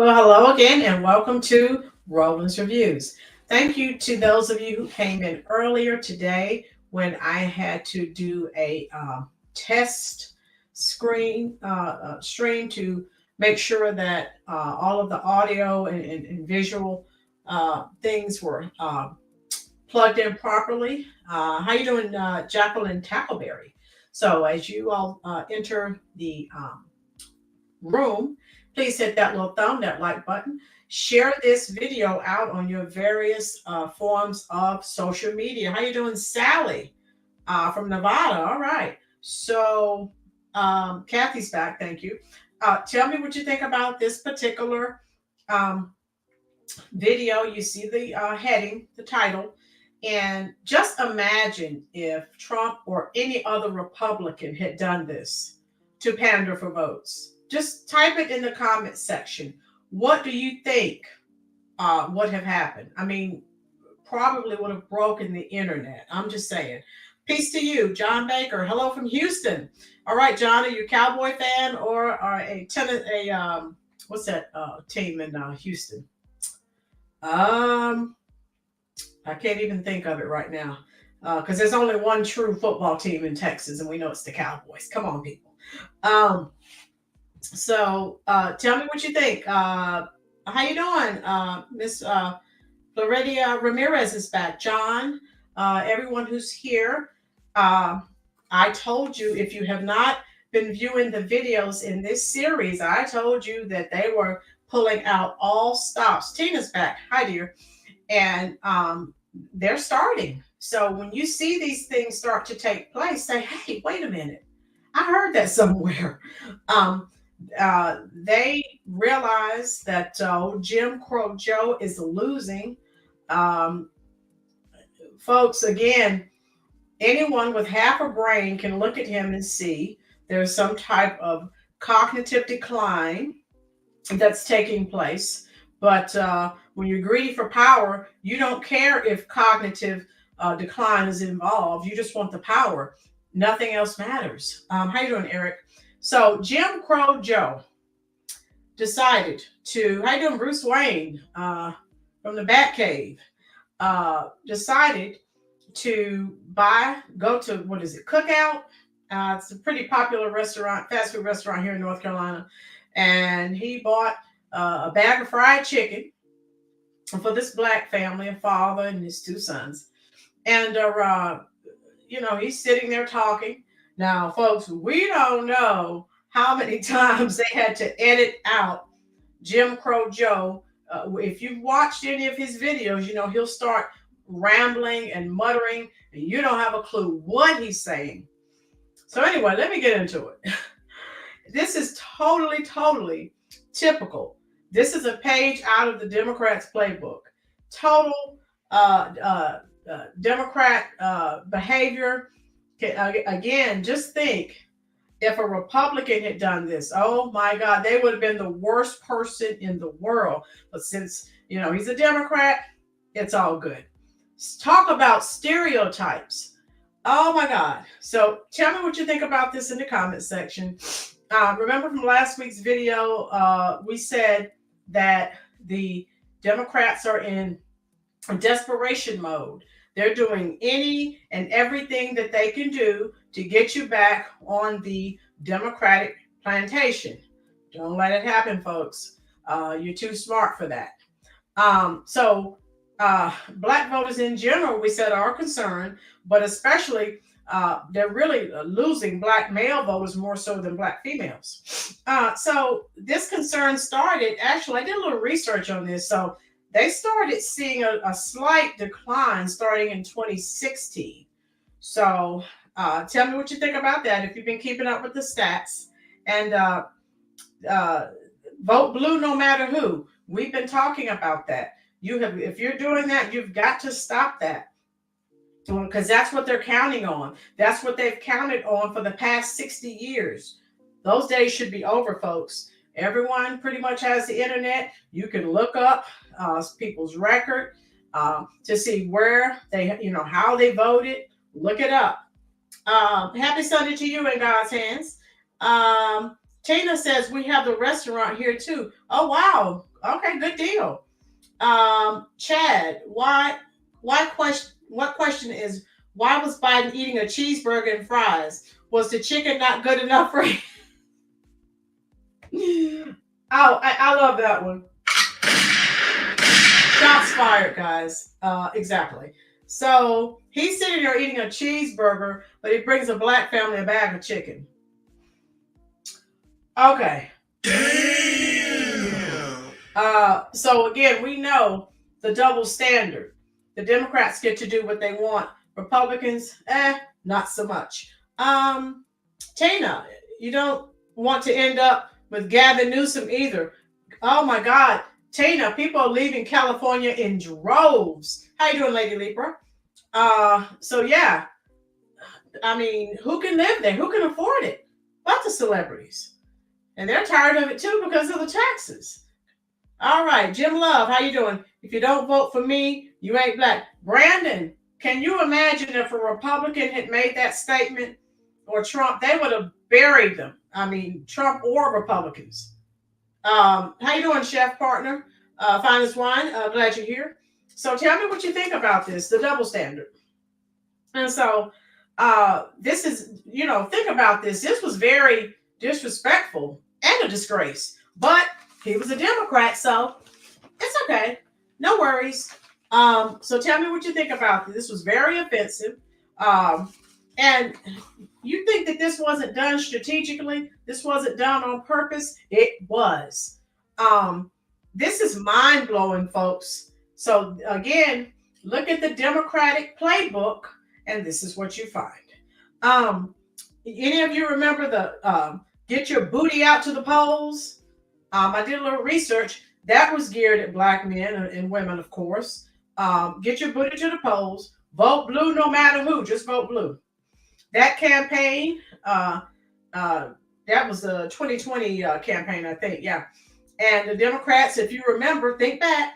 Well, hello again, and welcome to Rolynn's Reviews. Thank you to those of you who came in earlier today when I had to do a test stream to make sure that all of the audio and visual things were plugged in properly. How you doing, Jacqueline Tackleberry? So as you all enter the room, please hit that little that like button. Share this video out on your various forms of social media. How you doing, Sally from Nevada? All right. So Kathy's back. Thank you. Tell me what you think about this particular um, video. You see the heading, the title. And just imagine if Trump or any other Republican had done this to pander for votes. Just type it in the comment section. What do you think would have happened? I mean, probably would have broken the internet. I'm just saying. Peace to you, John Baker. Hello from Houston. All right, John, are you a Cowboy fan or a tennis? What's that team in Houston? I can't even think of it right now because there's only one true football team in Texas, and we know it's the Cowboys. Come on, people. So tell me what you think. How you doing? Miss Floridia Ramirez is back. John, everyone who's here. I told you, if you have not been viewing the videos in this series, I told you that they were pulling out all stops. Tina's back. Hi, dear. And they're starting. So when you see these things start to take place, say, hey, wait a minute. I heard that somewhere. They realize that Jim Crow Joe is losing. Folks, again, anyone with half a brain can look at him and see there's some type of cognitive decline that's taking place. But when you're greedy for power, you don't care if cognitive decline is involved. You just want the power. Nothing else matters. How you doing, Eric? So Jim Crow Joe decided to, how you doing, Bruce Wayne from the Batcave, decided to go to, what is it, Cookout? It's a pretty popular restaurant, fast food restaurant here in North Carolina. And he bought a bag of fried chicken for this black family, a father and his two sons. And, he's sitting there talking. Now, folks, we don't know how many times they had to edit out Jim Crow Joe. If you've watched any of his videos, he'll start rambling and muttering, and you don't have a clue what he's saying. So anyway, let me get into it. This is totally typical. This is a page out of the Democrats' playbook. Total Democrat behavior. Again, just think if a Republican had done this, oh my God, they would have been the worst person in the world. But since, he's a Democrat, it's all good. Let's talk about stereotypes. Oh my God. So tell me what you think about this in the comment section. Remember from last week's video, we said that the Democrats are in desperation mode. They're doing any and everything that they can do to get you back on the Democratic plantation. Don't let it happen, folks. You're too smart for that. So black voters in general, we said, are concerned, but especially they're really losing black male voters more so than black females. So this concern started, actually, I did a little research on this. So they started seeing a slight decline starting in 2016. So tell me what you think about that if you've been keeping up with the stats. And vote blue no matter who. We've been talking about that. If you're doing that, you've got to stop that. Because that's what they're counting on. That's what they've counted on for the past 60 years. Those days should be over, folks. Everyone pretty much has the internet. You can look up people's record to see where they, how they voted. Look it up. Happy Sunday to you in God's hands. Tina says we have the restaurant here too. Oh, wow. Okay, good deal. Chad, what question is, why was Biden eating a cheeseburger and fries? Was the chicken not good enough for him? Oh, I love that one. Shots fired, guys. Exactly. So he's sitting there eating a cheeseburger, but he brings a black family a bag of chicken. Okay. So again, we know the double standard. The Democrats get to do what they want. Republicans, not so much. Tina, you don't want to end up with Gavin Newsom either. Oh my God, Tina, people are leaving California in droves. How you doing, Lady Libra? So yeah, I mean, who can live there? Who can afford it? Lots of celebrities, and they're tired of it too because of the taxes. All right, Jim Love, how you doing? If you don't vote for me, you ain't black. Brandon, can you imagine if a Republican had made that statement, or Trump? They would have buried them. I mean, Trump or Republicans. How you doing, chef partner? Finest wine. Glad you're here. So tell me what you think about this, the double standard. And so this is, think about this. This was very disrespectful and a disgrace. But he was a Democrat, so it's okay. No worries. So tell me what you think about this. This was very offensive. And you think that this wasn't done strategically? This wasn't done on purpose? It was. This is mind-blowing, folks. So again, look at the Democratic playbook, and this is what you find. Any of you remember the get your booty out to the polls? I did a little research. That was geared at black men and women, of course. Get your booty to the polls. Vote blue no matter who. Just vote blue. That campaign, that was the 2020 campaign, I think. Yeah. And the Democrats, if you remember, think back,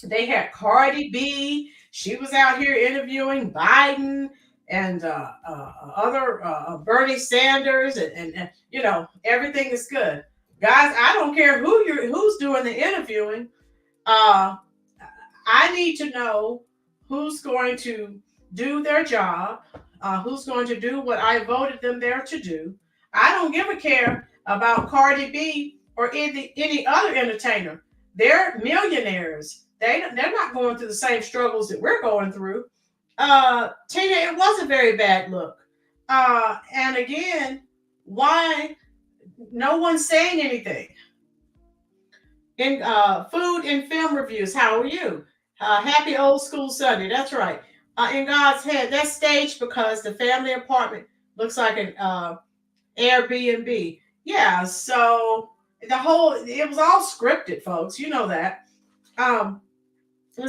they had Cardi B. She was out here interviewing Biden and other Bernie Sanders, and everything is good. Guys, I don't care who's doing the interviewing. I need to know who's going to do their job, who's going to do what I voted them there to do. I don't give a care about Cardi B or any other entertainer. They're millionaires. They're not going through the same struggles that we're going through. Tina, it was a very bad look. And again, why no one's saying anything? In food and film reviews, how are you? Happy old school Sunday. That's right. In God's head, that's staged because the family apartment looks like an Airbnb. Yeah, so it was all scripted, folks. You know that. And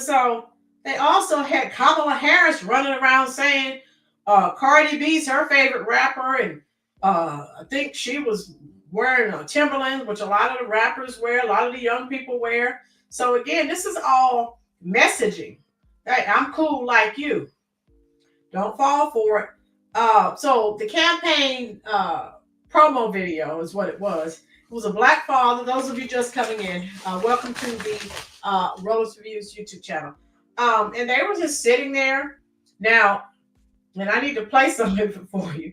so they also had Kamala Harris running around saying Cardi B's her favorite rapper, and I think she was wearing Timberlands, which a lot of the rappers wear, a lot of the young people wear. So again, this is all messaging. Hey, I'm cool like you. Don't fall for it. So the campaign promo video is what it was. It was a black father. Those of you just coming in, welcome to the Rolynn Reviews YouTube channel. And they were just sitting there. Now, and I need to play something for you.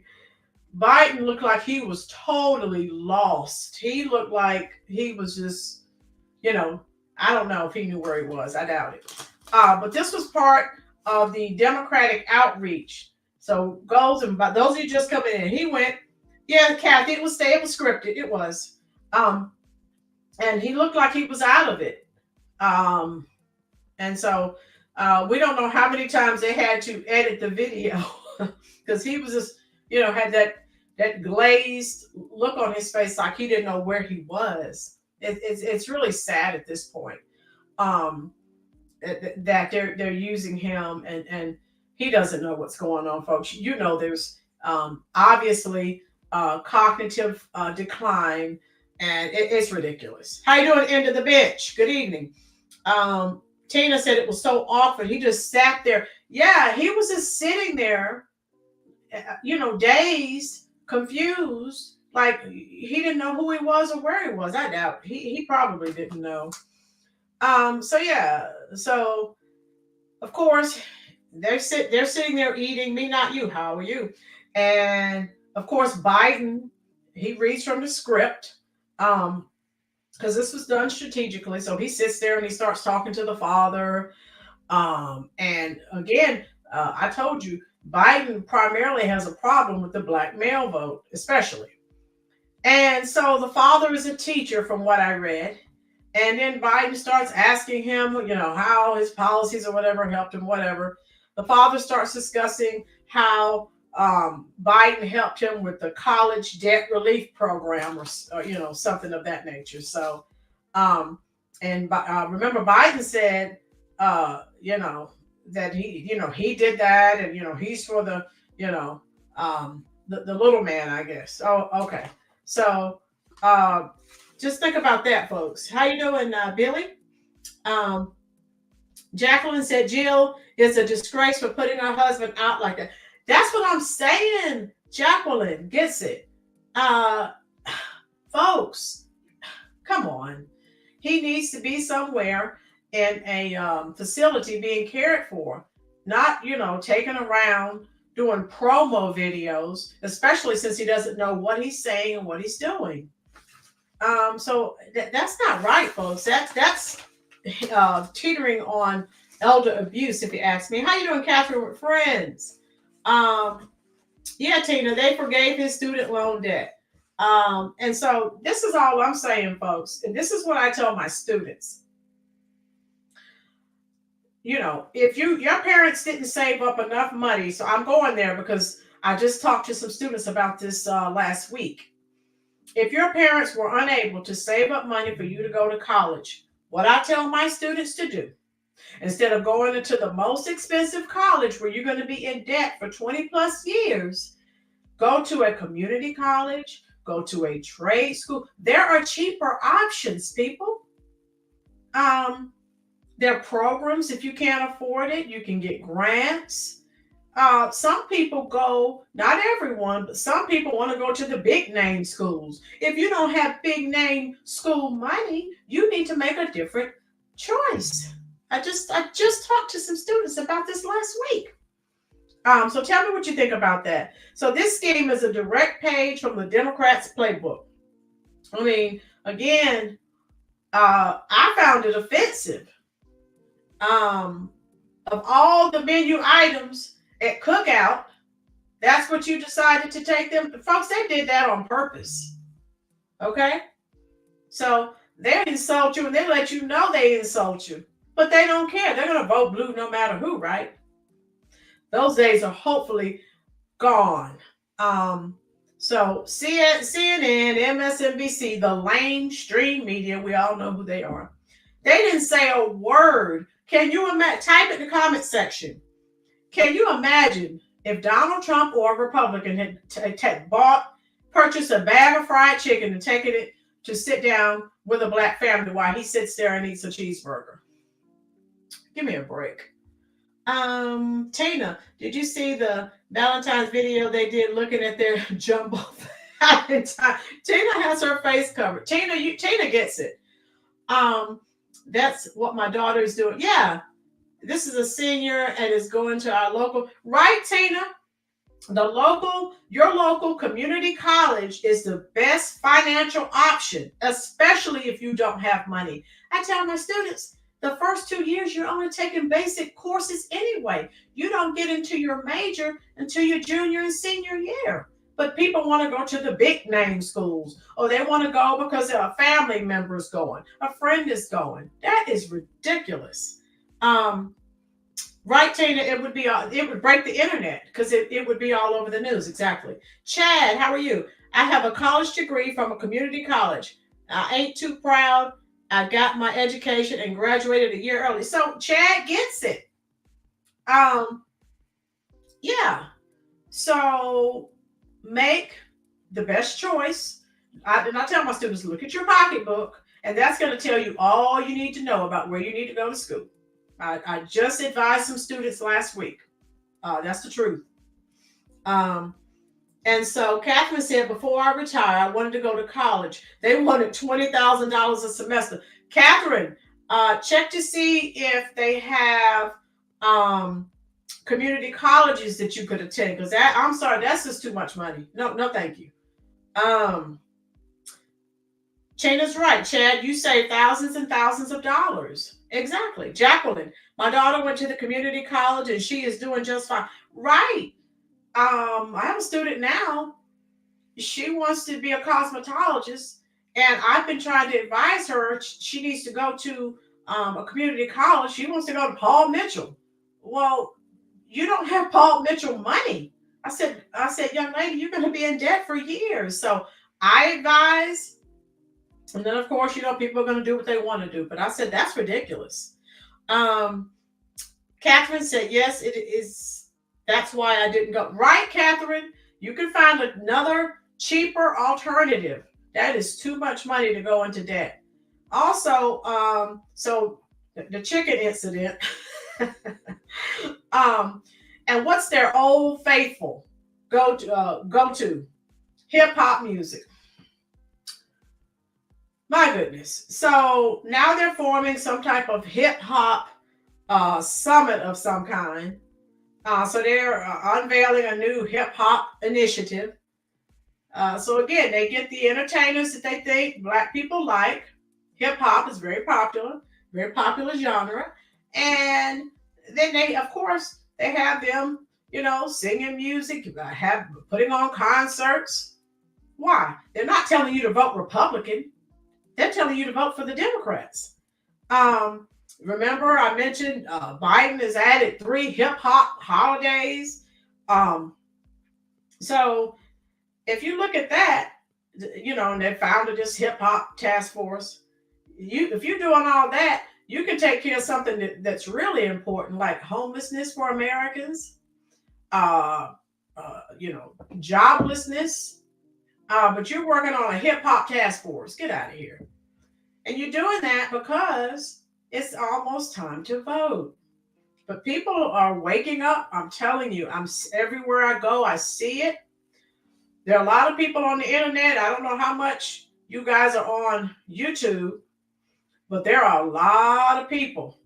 Biden looked like he was totally lost. He looked like he was just, I don't know if he knew where he was. I doubt it. But this was part of the Democratic outreach. So goes, and by those of you just coming in, he went, yeah, Kathy, it was scripted. It was. And he looked like he was out of it. And so we don't know how many times they had to edit the video because he was just, had that glazed look on his face, like he didn't know where he was. It's really sad at this point that they're using him, and he doesn't know what's going on, folks. There's obviously cognitive decline, and it's ridiculous. How you doing, end of the bench? Good evening. Tina said it was so awkward. He just sat there. Yeah, he was just sitting there, dazed, confused, like he didn't know who he was or where he was. I doubt he probably didn't know. So yeah, so of course they're sitting there eating, me not you, how are you? And of course Biden, he reads from the script. Because this was done strategically. So he sits there and he starts talking to the father. And again, I told you, Biden primarily has a problem with the black male vote, especially. And so the father is a teacher, from what I read. And then Biden starts asking him, how his policies or whatever helped him, whatever. The father starts discussing how Biden helped him with the college debt relief program, or something of that nature. So, um, and remember, Biden said, that he did that, and he's for the, the little man, I guess. Oh, okay. So, just think about that, folks. How you doing, Billy? Um, Jacqueline said Jill is a disgrace for putting her husband out like that. That's what I'm saying. Jacqueline gets it. Uh, Folks, come on. He needs to be somewhere in a facility being cared for, not, taken around doing promo videos, especially since he doesn't know what he's saying and what he's doing. So that's not right, folks. That's teetering on elder abuse, if you ask me. How you doing, Catherine, with friends? Yeah, Tina, they forgave his student loan debt. And so this is all I'm saying, folks. And this is what I tell my students. If your parents didn't save up enough money, so I'm going there because I just talked to some students about this last week. If your parents were unable to save up money for you to go to college, what I tell my students to do, instead of going into the most expensive college where you're going to be in debt for 20 plus years, go to a community college, go to a trade school. There are cheaper options, people. There are programs. If you can't afford it, you can get grants. Some people go, not everyone, but some people want to go to the big name schools. If you don't have big name school money, you need to make a different choice. I just talked to some students about this last week. So tell me what you think about that. So this scheme is a direct page from the Democrats' playbook. I mean, again, I found it offensive. Of all the menu items at Cookout, that's what you decided to take them. Folks, they did that on purpose. Okay? So they insult you and they let you know they insult you. But they don't care. They're going to vote blue no matter who, right? Those days are hopefully gone. So CNN, MSNBC, the mainstream media, we all know who they are. They didn't say a word. Can you imagine? Type in the comment section. Can you imagine if Donald Trump or a Republican had purchased a bag of fried chicken and taken it to sit down with a black family while he sits there and eats a cheeseburger? Give me a break. Tina, did you see the Valentine's video they did looking at their jumbo Valentine? Tina has her face covered. Tina gets it. That's what my daughter is doing. Yeah, this is a senior and is going to our local, right, Tina? Your local community college is the best financial option, especially if you don't have money. I tell my students, the first 2 years, you're only taking basic courses anyway. You don't get into your major until your junior and senior year. But people want to go to the big name schools, or they want to go because a family member is going, a friend is going. That is ridiculous. Right, Tina, it would break the internet because it would be all over the news. Exactly. Chad, how are you? I have a college degree from a community college. I ain't too proud. I got my education and graduated a year early. So Chad gets it. Yeah. So make the best choice. I tell my students, look at your pocketbook, and that's going to tell you all you need to know about where you need to go to school. I just advised some students last week. That's the truth. And so Catherine said, before I retire, I wanted to go to college. They wanted $20,000 a semester. Catherine, Check to see if they have community colleges that you could attend, because that, I'm sorry, that's just too much money. No, no, thank you. Chana's right, Chad. You save thousands and thousands of dollars. Exactly. Jacqueline, my daughter went to the community college and she is doing just fine. Right. I have a student now. She wants to be a cosmetologist, and I've been trying to advise her. She needs to go to a community college. She wants to go to Paul Mitchell. Well, you don't have Paul Mitchell money. I said, young lady, you're going to be in debt for years. So I advise, and then of course, people are going to do what they want to do. But I said that's ridiculous. Catherine said, yes, it is. That's why I didn't go. Right, Catherine? You can find another cheaper alternative. That is too much money to go into debt. Also, so the chicken incident. And what's their old faithful go to? Hip hop music. My goodness. So now they're forming some type of hip hop summit of some kind. So they're unveiling a new hip hop initiative. So again, they get the entertainers that they think Black people like. Hip hop is very popular genre. And then they, of course, they have them, singing music, putting on concerts. Why? They're not telling you to vote Republican. They're telling you to vote for the Democrats. Remember, I mentioned Biden has added 3 hip hop holidays. So if you look at that, and they founded this hip hop task force. If you're doing all that, you can take care of something that's really important, like homelessness for Americans, joblessness. But you're working on a hip hop task force. Get out of here. And you're doing that because it's almost time to vote. But people are waking up. I'm telling you, everywhere I go, I see it. There are a lot of people on the internet. I don't know how much you guys are on YouTube, but there are a lot of people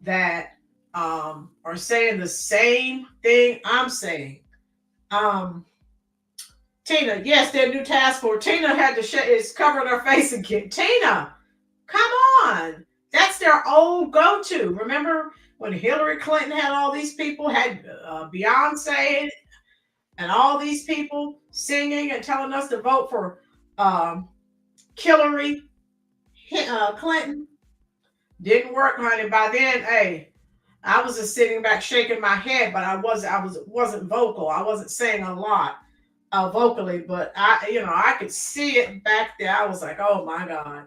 that are saying the same thing I'm saying. Tina, yes, their new task force. Tina had to is covering her face again. Tina, come on. That's their old go-to. Remember when Hillary Clinton had all these people, had Beyonce and all these people singing and telling us to vote for Hillary Clinton? Didn't work, honey. By then, hey, I was just sitting back shaking my head, but I wasn't vocal. I wasn't saying a lot vocally, but I could see it back there. I was like, oh my God.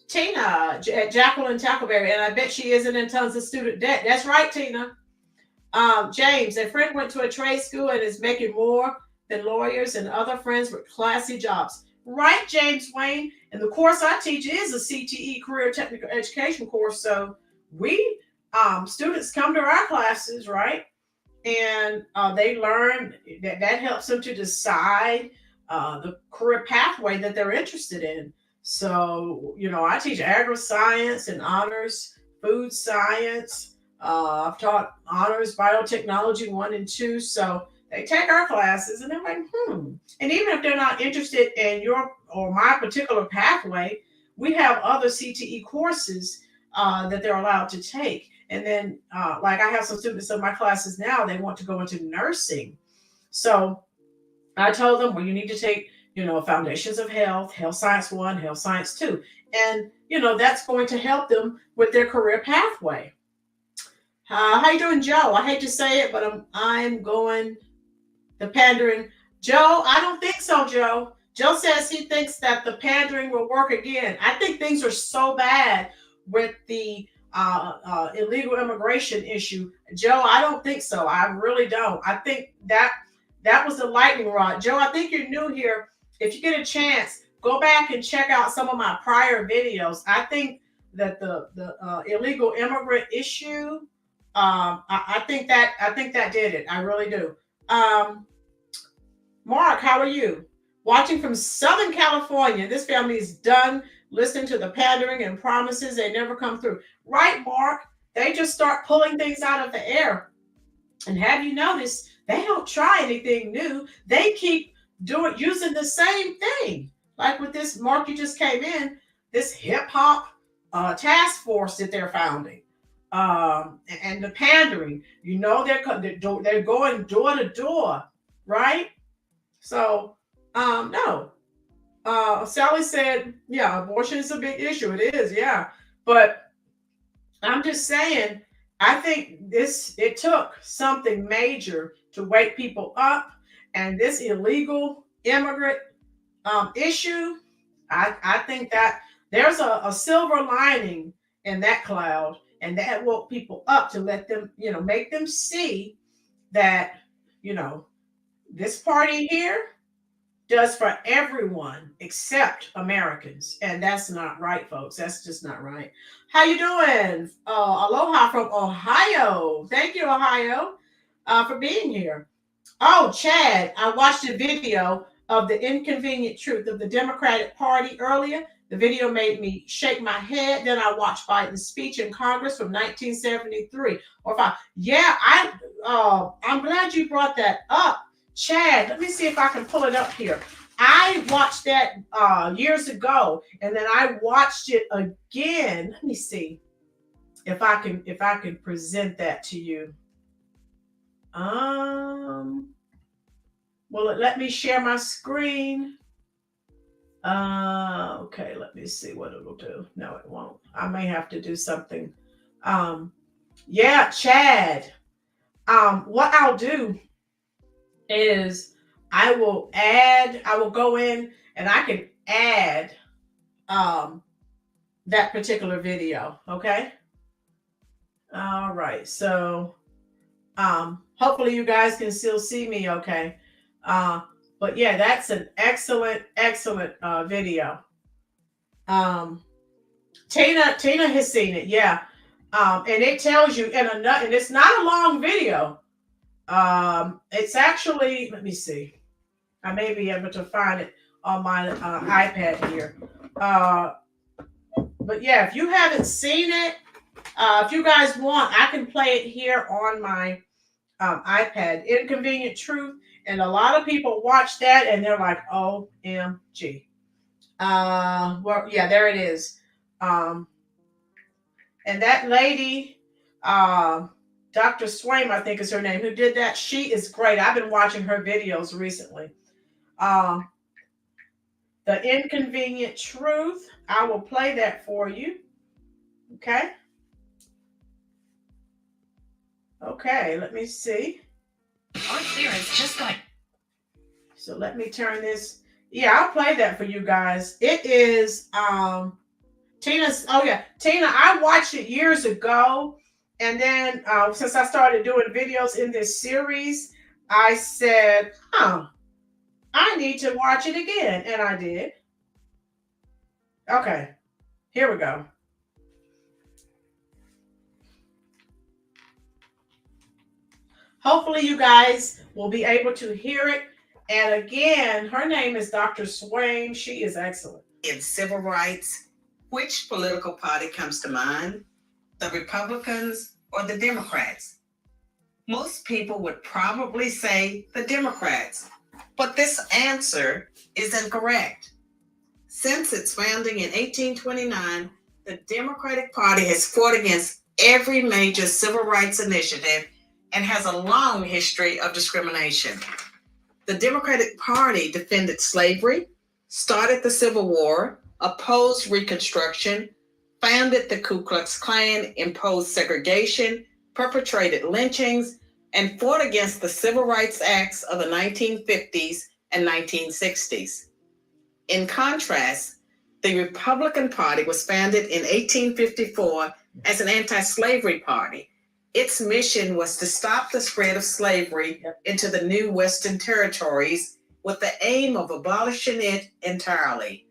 Tina, Jacqueline Tackleberry, and I bet she isn't in tons of student debt. That's right, Tina. James, a friend went to a trade school and is making more than lawyers and other friends with classy jobs. Right, James Wayne. And the course I teach is a CTE, Career Technical Education course. So we students come to our classes, right? And they learn that helps them to decide the career pathway that they're interested in. So, I teach agri-science and honors food science. I've taught honors biotechnology 1 and 2. So they take our classes and they're like, And even if they're not interested in your or my particular pathway, we have other CTE courses that they're allowed to take. And then, like I have some students in my classes now, they want to go into nursing. So I told them, well, you need to take, Foundations of Health, Health Science 1, Health Science 2. And, that's going to help them with their career pathway. How you doing, Joe? I hate to say it, but I'm going the pandering. Joe, I don't think so, Joe. Joe says he thinks that the pandering will work again. I think things are so bad with the illegal immigration issue. Joe, I don't think so. I really don't. I think that was the lightning rod. Joe, I think you're new here. If you get a chance, go back and check out some of my prior videos. I think that the illegal immigrant issue, I think that did it. I really do. Mark, how are you? Watching from Southern California. This family is done listening to the pandering and promises, they never come through. Right, Mark? They just start pulling things out of the air. And have you noticed, they don't try anything new. They keep using the same thing. Like with this, Mark, you just came in, this hip hop task force that they're founding. And the pandering, they're going door to door, right? So, no. Sally said, yeah, abortion is a big issue. It is, yeah. But I'm just saying, I think it took something major to wake people up. And this illegal immigrant issue, I think that there's a silver lining in that cloud. And that woke people up to let them, make them see that, this party here does for everyone except Americans, and that's not right, folks. That's just not right. How you doing? Aloha from Ohio. Thank you, Ohio, for being here. Oh, Chad, I watched a video of the inconvenient truth of the Democratic Party earlier. The video made me shake my head. Then I watched Biden's speech in Congress from 1973 or 5. Yeah, I'm glad you brought that up. Chad, let me see if I can pull it up here. I watched that years ago, and then I watched it again. Let me see if I can present that to you. Will it let me share my screen? Okay, let me see what it'll do. No, it won't. I may have to do something. Yeah, Chad. What I'll do is I will go in and I can add that particular video. Okay. All right. So hopefully you guys can still see me okay. But yeah, that's an excellent video. Tina has seen it, yeah. And it tells you and it's not a long video. It's actually, let me see. I may be able to find it on my iPad here. But yeah, if you haven't seen it, if you guys want, I can play it here on my iPad. Inconvenient Truth. And a lot of people watch that and they're like, OMG. Well, yeah, there it is. And that lady, Dr. Swaim, I think is her name, who did that. She is great. I've been watching her videos recently. The Inconvenient Truth. I will play that for you. Okay. Okay, let me see. Our clearance just got. So let me turn this. Yeah, I'll play that for you guys. It is Tina's. Oh yeah, Tina. I watched it years ago, and then since I started doing videos in this series, I said, I need to watch it again, and I did. Okay, here we go. Hopefully you guys will be able to hear it. And again, her name is Dr. Swaim. She is excellent. In civil rights, which political party comes to mind? The Republicans or the Democrats? Most people would probably say the Democrats, but this answer is incorrect. Since its founding in 1829, the Democratic Party has fought against every major civil rights initiative and has a long history of discrimination. The Democratic Party defended slavery, started the Civil War, opposed Reconstruction, founded the Ku Klux Klan, imposed segregation, perpetrated lynchings, and fought against the Civil Rights Acts of the 1950s and 1960s. In contrast, the Republican Party was founded in 1854 as an anti-slavery party. Its mission was to stop the spread of slavery into the new Western territories with the aim of abolishing it entirely.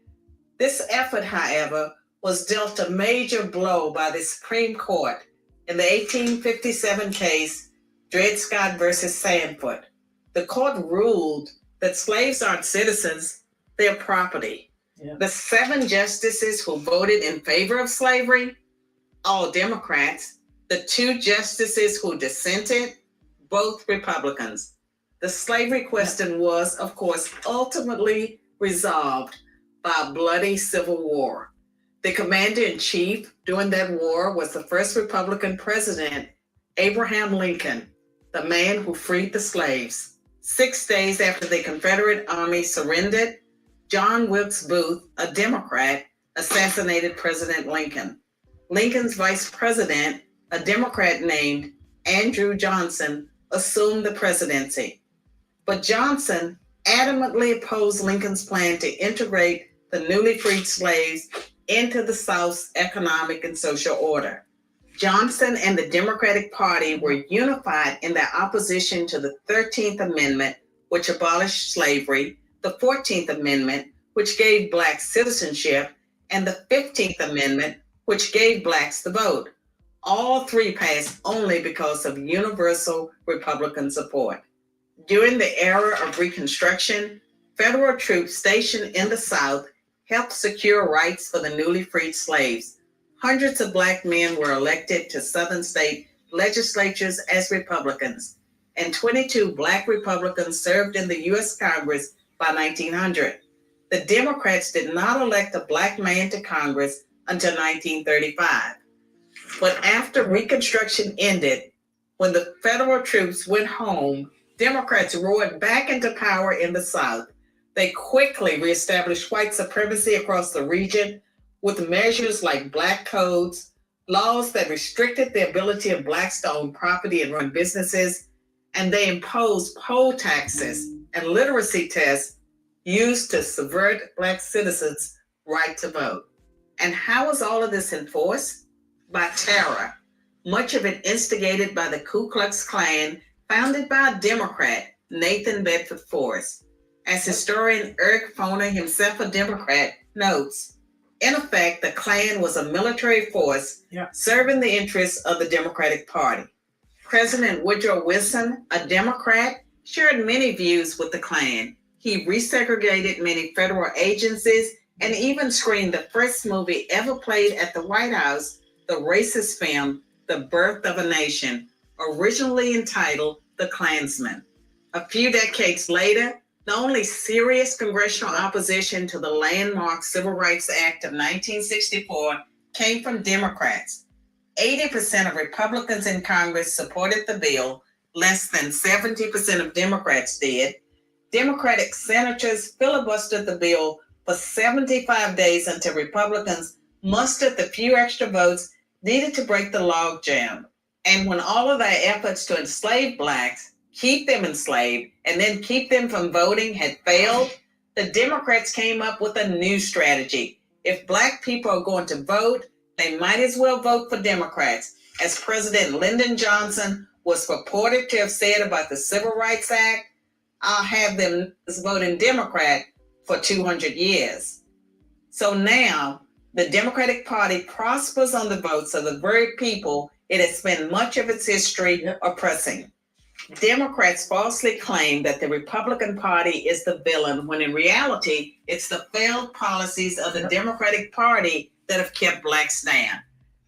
This effort, however, was dealt a major blow by the Supreme Court in the 1857 case Dred Scott versus Sandford. The court ruled that slaves aren't citizens, they're property. Yeah. The 7 justices who voted in favor of slavery, all Democrats. The 2 justices who dissented, both Republicans. The slavery question was, of course, ultimately resolved by a bloody civil war. The commander-in-chief during that war was the first Republican president, Abraham Lincoln, the man who freed the slaves. 6 days after the Confederate Army surrendered, John Wilkes Booth, a Democrat, assassinated President Lincoln. Lincoln's vice president, a Democrat named Andrew Johnson, assumed the presidency. But Johnson adamantly opposed Lincoln's plan to integrate the newly freed slaves into the South's economic and social order. Johnson and the Democratic Party were unified in their opposition to the 13th Amendment, which abolished slavery, the 14th Amendment, which gave blacks citizenship, and the 15th Amendment, which gave blacks the vote. All 3 passed only because of universal Republican support. During the era of Reconstruction, federal troops stationed in the South helped secure rights for the newly freed slaves. Hundreds of black men were elected to Southern state legislatures as Republicans, and 22 black Republicans served in the U.S. Congress by 1900. The Democrats did not elect a black man to Congress until 1935. But after Reconstruction ended, when the federal troops went home, Democrats roared back into power in the South. They quickly reestablished white supremacy across the region with measures like black codes, laws that restricted the ability of blacks to own property and run businesses, and they imposed poll taxes and literacy tests used to subvert black citizens' right to vote. And how was all of this enforced? By terror, much of it instigated by the Ku Klux Klan, founded by a Democrat, Nathan Bedford Forrest. As historian Eric Foner, himself a Democrat, notes, in effect, the Klan was a military force serving the interests of the Democratic Party. President Woodrow Wilson, a Democrat, shared many views with the Klan. He resegregated many federal agencies and even screened the first movie ever played at the White House, the racist film, The Birth of a Nation, originally entitled The Klansman. A few decades later, the only serious congressional opposition to the landmark Civil Rights Act of 1964 came from Democrats. 80% of Republicans in Congress supported the bill, less than 70% of Democrats did. Democratic senators filibustered the bill for 75 days until Republicans mustered the few extra votes needed to break the logjam. And when all of their efforts to enslave blacks, keep them enslaved, and then keep them from voting had failed, the Democrats came up with a new strategy. If black people are going to vote, they might as well vote for Democrats, as President Lyndon Johnson was reported to have said about the Civil Rights Act. I'll have them voting Democrat for 200 years. So now, the Democratic Party prospers on the votes of the very people it has spent much of its history oppressing. Democrats falsely claim that the Republican Party is the villain, when in reality, it's the failed policies of the Democratic Party that have kept blacks down.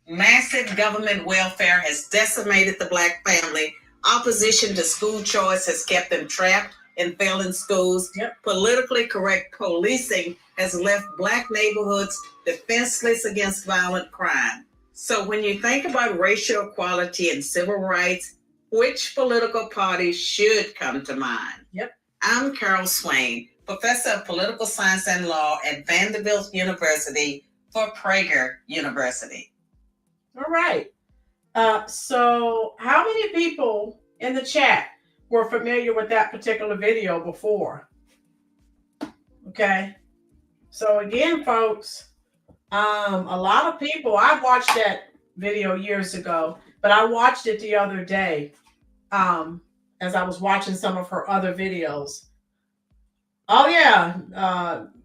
Massive government welfare has decimated the black family. Opposition to school choice has kept them trapped in failing schools. Politically correct policing has left black neighborhoods defenseless against violent crime. So when you think about racial equality and civil rights, which political party should come to mind? I'm Carol Swain, professor of political science and law at Vanderbilt University for Prager University. All right. So how many people in the chat were familiar with that particular video before? Okay. So again, folks, a lot of people, I watched that video years ago, but I watched it the other day as I was watching some of her other videos. Oh yeah,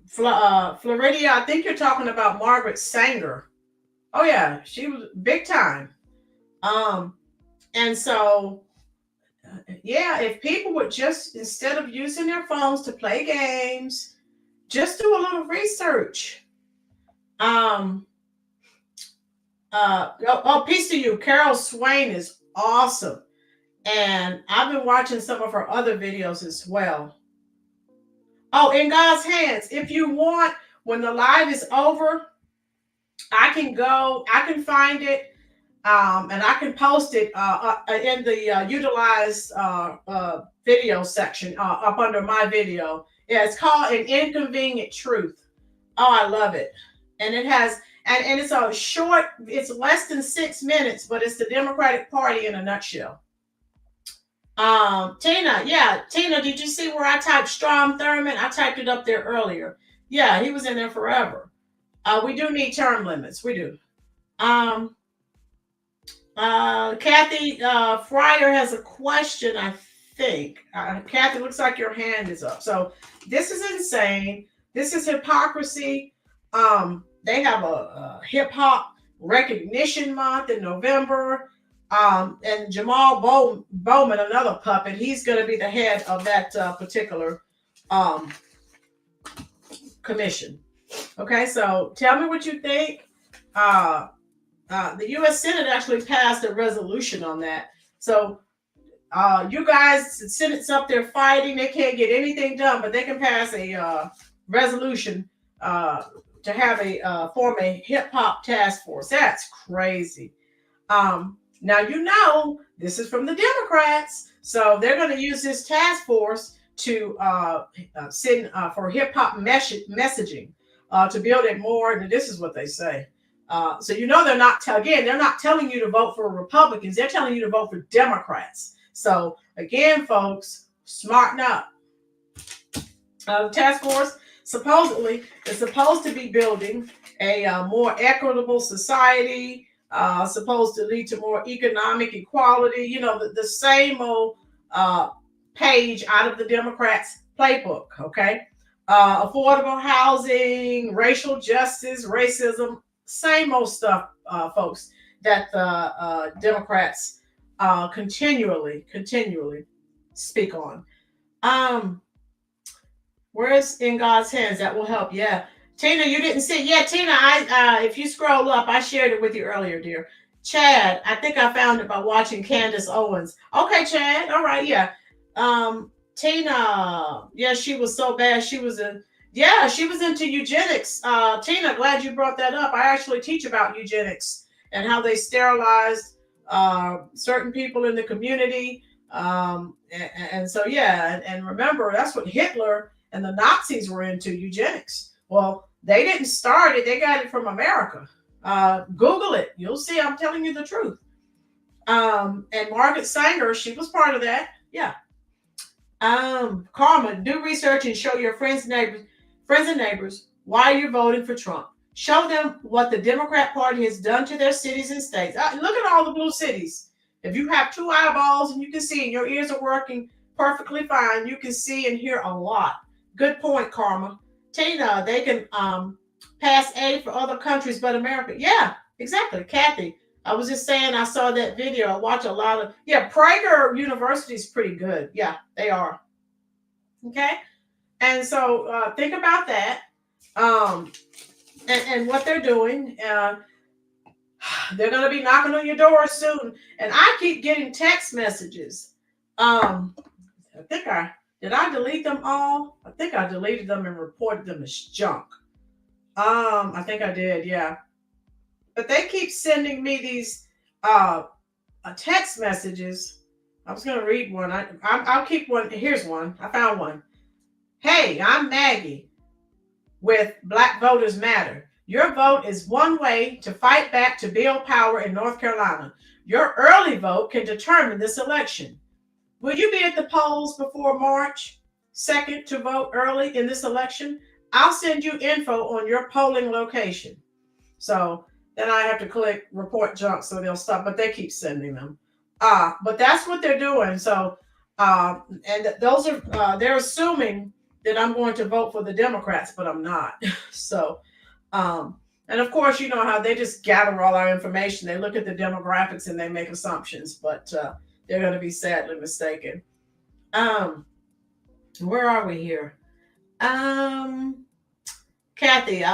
Floridia, I think you're talking about Margaret Sanger. Oh yeah, she was big time. And so, yeah, if people would just, instead of using their phones to play games, Just do a little research. Peace to you. Carol Swain is awesome. And I've been watching some of her other videos as well. Oh, in God's hands. If you want, when the live is over, I can find it, and I can post it in the utilized video section up under my video. Yeah, it's called An Inconvenient Truth. Oh, I love it. And it has, and it's a short, it's less than 6 minutes, but it's the Democratic Party in a nutshell. Tina, did you see where I typed Strom Thurmond? I typed it up there earlier. Yeah, he was in there forever. We do need term limits. We do. Um, Kathy Fryer has a question, I think. Kathy, looks like your hand is up. So this is insane. This is hypocrisy. They have a hip hop recognition month in November. And Jamal Bowman, another puppet, he's going to be the head of that particular commission. Okay, so tell me what you think. The U.S. Senate actually passed a resolution on that. So you guys, the Senate's up there fighting. They can't get anything done, but they can pass a resolution to have form a hip hop task force. That's crazy. Now, this is from the Democrats, so they're going to use this task force to send for hip hop messaging to build it more. And this is what they say. So they're not they're not telling you to vote for Republicans. They're telling you to vote for Democrats. So again, folks, smarten up. The task force supposedly is supposed to be building a more equitable society. Supposed to lead to more economic equality, the same old page out of the Democrats' playbook, okay? Affordable housing, racial justice, racism, same old stuff, folks, that the Democrats continually speak on. Where's In God's Hands? That will help, yeah. Tina, you didn't see. Yeah, Tina, if you scroll up, I shared it with you earlier, dear. Chad, I think I found it by watching Candace Owens. Okay, Chad. All right, yeah. Tina, yeah, she was so bad. She was into eugenics. Tina, glad you brought that up. I actually teach about eugenics and how they sterilized certain people in the community. And so, yeah, and remember, that's what Hitler and the Nazis were into, eugenics. Well, they didn't start it. They got it from America. Google it. You'll see I'm telling you the truth. And Margaret Sanger, she was part of that. Yeah. Karma, do research and show your friends and neighbors why you're voting for Trump. Show them what the Democrat Party has done to their cities and states. Look at all the blue cities. If you have 2 eyeballs and you can see and your ears are working perfectly fine, you can see and hear a lot. Good point, Karma. Tina, they can pass aid for other countries but America. Yeah, exactly. Kathy, I was just saying I saw that video. I watch a lot of, Prager University is pretty good. Yeah, they are. Okay. And so think about that. And what they're doing. They're going to be knocking on your door soon. And I keep getting text messages. Did I delete them all? I think I deleted them and reported them as junk. I think I did, yeah. But they keep sending me these text messages. I was going to read one. I'll keep one. Here's one. I found one. Hey, I'm Maggie with Black Voters Matter. Your vote is one way to fight back to build power in North Carolina. Your early vote can determine this election. Will you be at the polls before March 2nd to vote early in this election? I'll send you info on your polling location. So then I have to click report junk so they'll stop, but they keep sending them. But that's what they're doing. So, and those are, they're assuming that I'm going to vote for the Democrats, but I'm not. So, and of course, you know how they just gather all our information. They look at the demographics and they make assumptions, but they're going to be sadly mistaken. Where are we here? Kathy,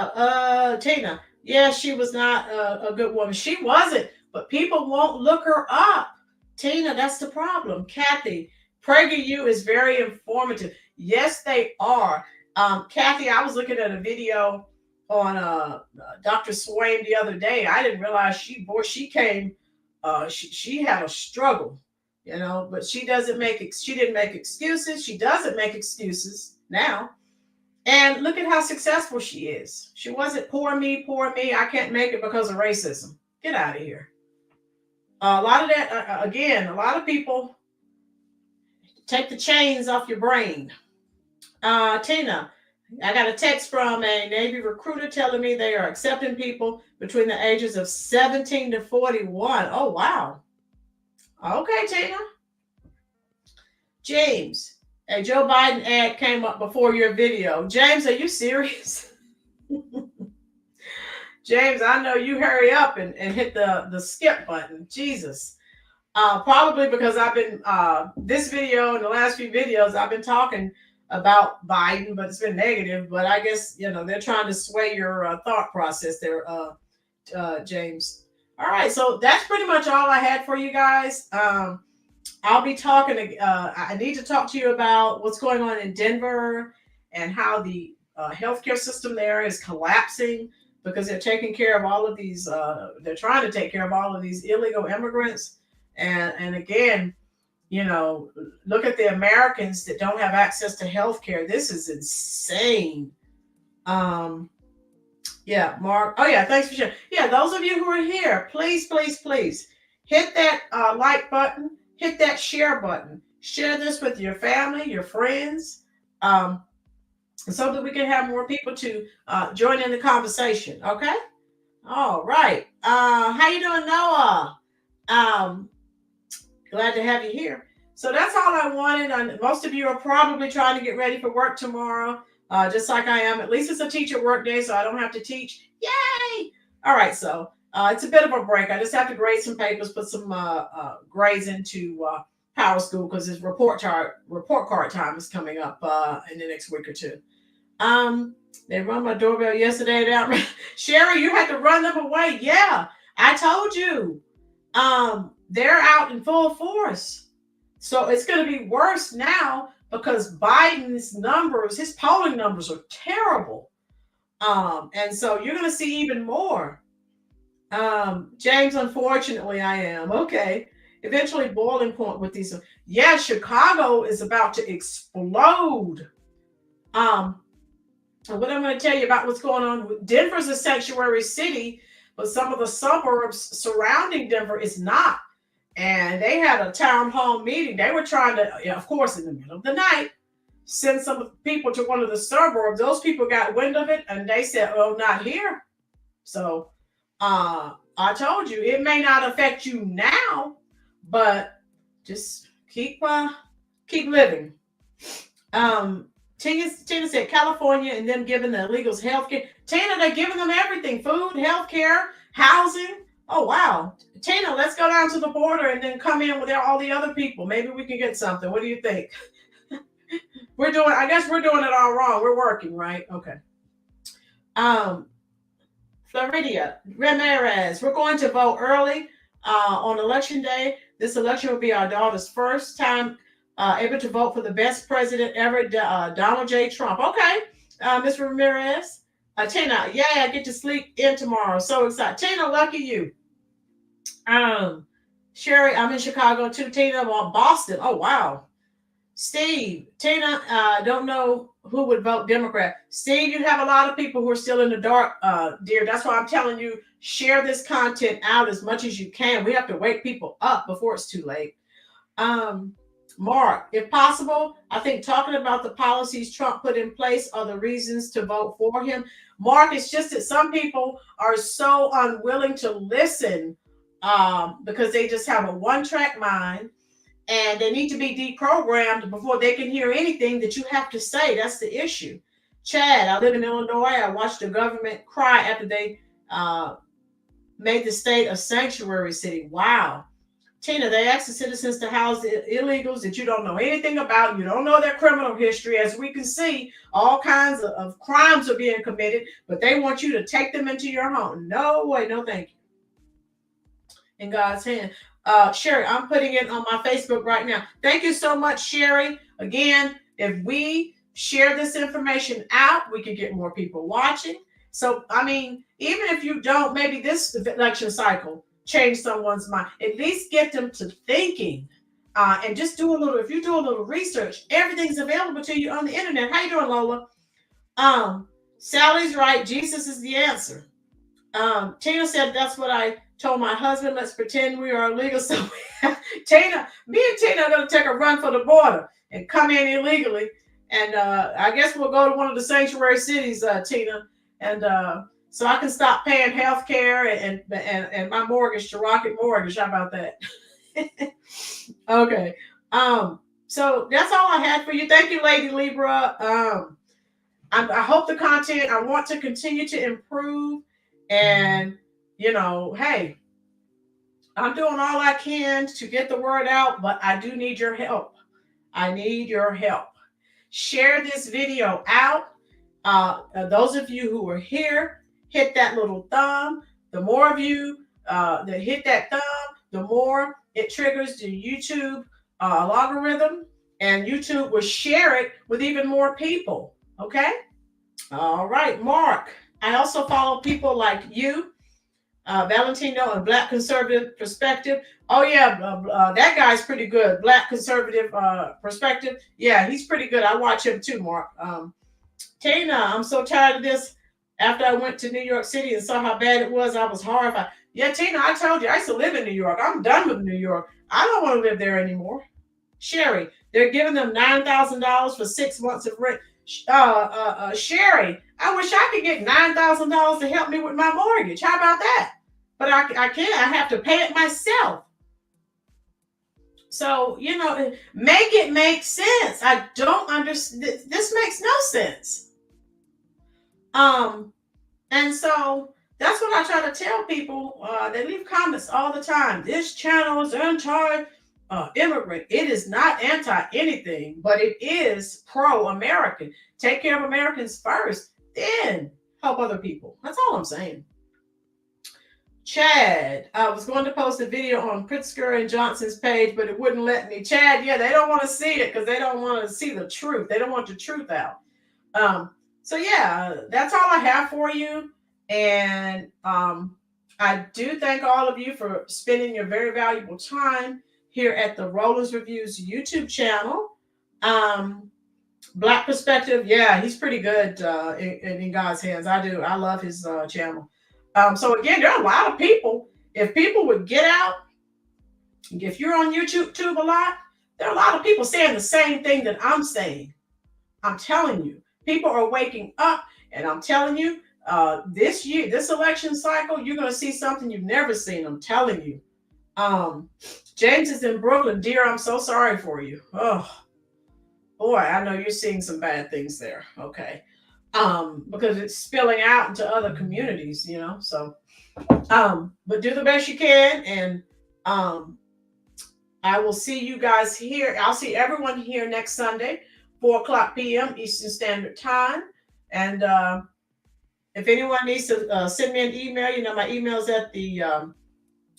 Tina. Yeah, she was not a good woman. She wasn't, but people won't look her up. Tina, that's the problem. Kathy, PragerU is very informative. Yes, they are. Kathy, I was looking at a video on Dr. Swain the other day. I didn't realize she came. She had a struggle, but she didn't make excuses. She doesn't make excuses now. And look at how successful she is. She wasn't poor me, poor me. I can't make it because of racism. Get out of here. A lot of that, again, a lot of people take the chains off your brain. Tina, I got a text from a Navy recruiter telling me they are accepting people between the ages of 17 to 41. Oh, wow. Okay, Tina. James, a Joe Biden ad came up before your video. James, are you serious? James, I know you hurry up and hit the skip button. Jesus. Probably because I've been, this video and the last few videos, I've been talking about Biden, but it's been negative. But I guess, they're trying to sway your thought process there, James. All right. So that's pretty much all I had for you guys. I'll be talking. I need to talk to you about what's going on in Denver and how the healthcare system there is collapsing because they're taking care of all of these. They're trying to take care of all of these illegal immigrants. And again, look at the Americans that don't have access to healthcare. This is insane. Yeah, Mark. Oh yeah, thanks for sharing. Yeah, those of you who are here, please, please, please hit that like button. Hit that share button. Share this with your family, your friends, so that we can have more people to join in the conversation. Okay. All right. How you doing, Noah? Glad to have you here. So that's all I wanted. Most of you are probably trying to get ready for work tomorrow, just like I am. At least it's a teacher work day, so I don't have to teach. Yay! All right. So it's a bit of a break. I just have to grade some papers, put some grades into Power School because his report card time is coming up in the next week or two. They run my doorbell yesterday. Sherry, you had to run them away. Yeah, I told you. They're out in full force. So it's going to be worse now because Biden's numbers, his polling numbers are terrible. And so you're going to see even more. James, unfortunately, I am. Okay. Eventually boiling point with these. Yeah, Chicago is about to explode. What I'm going to tell you about what's going on. Denver's a sanctuary city, but some of the suburbs surrounding Denver is not. And they had a town hall meeting. They were trying to, of course, in the middle of the night, send some people to one of the suburbs. Those people got wind of it and they said, oh, not here. So I told you, it may not affect you now, but just keep living. Tina said California and them giving the illegals health care. Tina, they're giving them everything, food, health care, housing. Oh, wow. Tina, let's go down to the border and then come in with all the other people. Maybe we can get something. What do you think? I guess we're doing it all wrong. We're working, right? Okay. Floridia, Ramirez, we're going to vote early on election day. This election will be our daughter's first time able to vote for the best president ever, Donald J. Trump. Okay, Ms. Ramirez. Tina, yeah, I get to sleep in tomorrow. So excited. Tina, lucky you. Sherry, I'm in Chicago too. Tina, I'm on Boston. Oh, wow. Steve, Tina, don't know who would vote Democrat. Steve, you have a lot of people who are still in the dark, dear. That's why I'm telling you, share this content out as much as you can. We have to wake people up before it's too late. Mark, if possible, I think talking about the policies Trump put in place are the reasons to vote for him. Mark, it's just that some people are so unwilling to listen because they just have a one-track mind and they need to be deprogrammed before they can hear anything that you have to say. That's the issue. Chad, I live in Illinois. I watched the government cry after they made the state a sanctuary city. Wow. Tina, they ask the citizens to house the illegals that you don't know anything about. You don't know their criminal history. As we can see, all kinds of crimes are being committed, but they want you to take them into your home. No way, no thank you. In God's hand. Sherry, I'm putting it on my Facebook right now. Thank you so much, Sherry. Again, if we share this information out, we can get more people watching. So, I mean, even if you don't, maybe this election cycle change someone's mind, at least get them to thinking. And just do a little, if you do a little research, everything's available to you on the internet. How you doing, Lola? Sally's right. Jesus is the answer. Tina said that's what I told my husband. Let's pretend we are illegal. So Tina, me and Tina are going to take a run for the border and come in illegally. And I guess we'll go to one of the sanctuary cities, Tina. And so I can stop paying health care and my mortgage to Rocket Mortgage. How about that? Okay. So that's all I had for you. Thank you, Lady Libra. I hope the content, I want to continue to improve. And, you know, hey, I'm doing all I can to get the word out, but I do need your help. I need your help. Share this video out. Those of you who are here, hit that little thumb. The more of you that hit that thumb, the more it triggers the YouTube logarithm, and YouTube will share it with even more people. Okay? All right, Mark. I also follow people like you, Valentino, and Black Conservative Perspective. Oh, yeah, that guy's pretty good. Black Conservative Perspective. Yeah, he's pretty good. I watch him too, Mark. Tina, I'm so tired of this. After I went to New York City and saw how bad it was, I was horrified. Yeah, Tina, I told you, I used to live in New York. I'm done with New York. I don't want to live there anymore. Sherry, they're giving them $9,000 for 6 months of rent. Sherry, I wish I could get $9,000 to help me with my mortgage. How about that? But I can't. I have to pay it myself. So, you know, make it make sense. I don't understand. This makes no sense. And so that's what I try to tell people. They leave comments all the time. This channel is anti-immigrant. It is not anti-anything, but it is pro-American. Take care of Americans first, then help other people. That's all I'm saying. Chad, I was going to post a video on Pritzker and Johnson's page, but it wouldn't let me. Chad, yeah, they don't want to see it because they don't want to see the truth. They don't want the truth out. So yeah, that's all I have for you. And I do thank all of you for spending your very valuable time here at the Rollins Reviews YouTube channel. Black Perspective, yeah, he's pretty good in God's hands. I love his channel. So again, there are a lot of people. If people would get out, if you're on YouTube a lot, there are a lot of people saying the same thing that I'm saying. I'm telling you, people are waking up, and I'm telling you, this year, this election cycle, you're going to see something you've never seen. I'm telling you. James is in Brooklyn. Dear, I'm so sorry for you. Oh, boy, I know you're seeing some bad things there. Okay. Because it's spilling out into other communities, you know, so, but do the best you can. And, I will see you guys here. I'll see everyone here next Sunday, 4:00 p.m. Eastern Standard Time. And, if anyone needs to send me an email, you know, my email is at the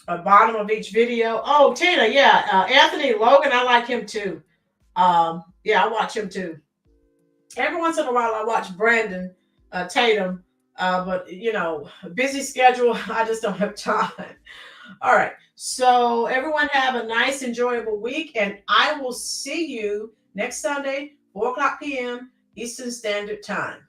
bottom of each video. Oh, Tina, yeah. Anthony Logan, I like him too. Yeah, I watch him too. Every once in a while, I watch Brandon Tatum, but, you know, busy schedule. I just don't have time. All right. So everyone have a nice, enjoyable week, and I will see you next Sunday, 4:00 p.m. Eastern Standard Time.